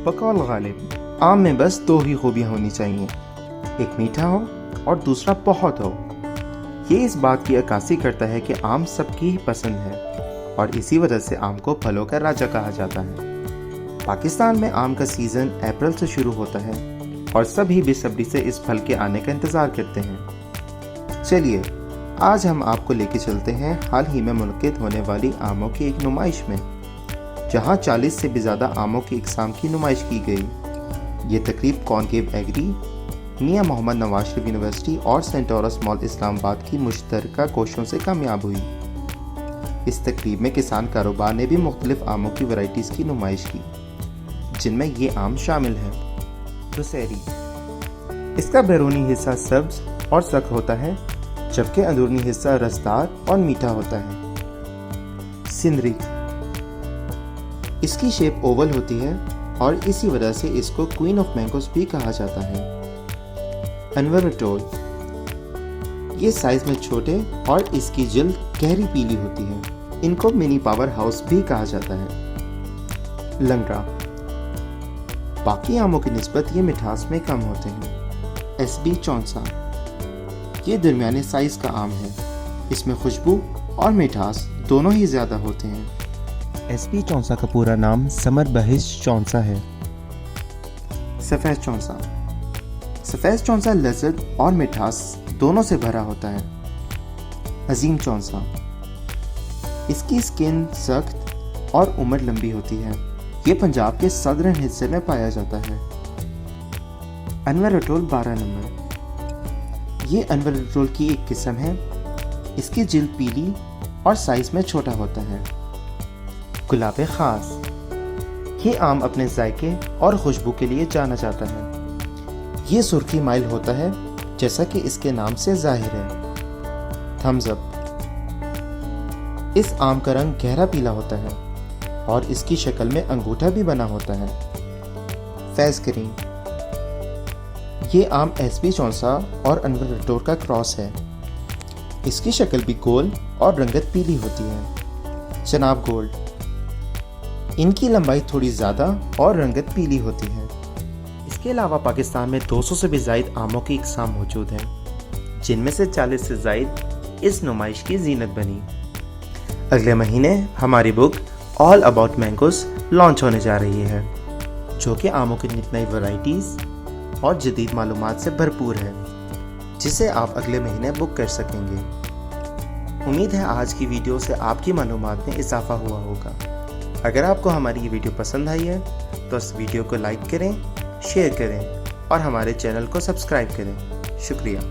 बकौल गालिब, आम में बस दो ही खूबियाँ होनी चाहिए, एक मीठा हो और दूसरा बहुत हो। ये इस बात की अक्कासी करता है कि आम सबकी ही पसंद है और इसी वजह से आम को फलों का राजा कहा जाता है। पाकिस्तान में आम का सीज़न अप्रैल से शुरू होता है और सभी बेसब्री से इस फल के आने का इंतज़ार करते हैं। चलिए आज हम आपको लेके चलते हैं हाल ही में मुनक़िद होने वाली आमों की एक नुमाइश में, जहां 40 से भी ज़्यादा आमों की इक़साम की नुमाइश की गई। ये तकरीब कॉनकेव एग्री, मियां मोहम्मद नवाज शरीफ यूनिवर्सिटी और सेंटोरस मॉल इस्लामाबाद की मुश्तरका कोशिशों से कामयाब हुई। इस तकरीब में किसान कारोबार ने भी मुख्तलिफ आमों की वैरायटीज़ की नुमाइश की, जिनमें ये आम शामिल है। दुसहरी, इसका बैरूनी हिस्सा सब्ज और सख्त होता है, जबकि अंदरूनी हिस्सा रसदार और मीठा होता है। सिंदरी, इसकी शेप ओवल होती है और इसी वजह से इसको क्वीन ऑफ मैंगोस भी कहा जाता है। अनवरटोल, ये साइज में छोटे और इसकी जिल्द गहरी पीली होती है, इनको मिनी पावर हाउस भी कहा जाता है। लंगड़ा, बाकी आमों की निस्बत ये मिठास में कम होते हैं। एसबी चौंसा, ये दरमियाने साइज का आम है, इसमें खुशबू और मिठास दोनों ही ज़्यादा होते हैं। एसबी चौंसा का पूरा नाम समर बहिश चौंसा है। सफ़ेद चौंसा, सफ़ेद चौंसा लज़्ज़त और मिठास दोनों से भरा होता है। अजीम चौंसा, इसकी स्किन सख्त और उम्र लंबी होती है, ये पंजाब के सदर्न हिस्से में पाया जाता है। अनवरटोल 12 नंबर, ये अनवरटोल की एक किस्म है, इसकी जिल्द पीली और साइज में छोटा होता है। गुलाब खास, ये आम अपने जायके और खुशबू के लिए जाना जाता है। ये सुर्खी माइल होता है, जैसा कि इसके नाम से जाहिर है। थम्स अप, इस आम का रंग गहरा पीला होता है और इसकी शक्ल में अंगूठा भी बना होता है। फैज़ करीम, ये आम एसबी चौंसा और अनवरटोल का क्रॉस है, इसकी शक्ल भी गोल और रंगत पीली होती है। जनाब गोल्ड, इनकी लंबाई थोड़ी ज़्यादा और रंगत पीली होती है। इसके अलावा पाकिस्तान में 200 से भी ज़ायद आमों की इक़साम मौजूद हैं, जिनमें से 40 से ज़ायद इस नुमाइश की ज़ीनत बनी। अगले महीने हमारी book all about mangoes launch होने जा रही है, जो कि आमों की नित नई वैरायटीज़ और जदीद मालूमात से भरपूर है, जिसे आप अगले महीने बुक कर सकेंगे। उम्मीद है आज की वीडियो से आपकी मालूमात में इजाफा हुआ होगा। अगर आपको हमारी ये वीडियो पसंद आई है तो इस वीडियो को लाइक करें, शेयर करें और हमारे चैनल को सब्सक्राइब करें। शुक्रिया।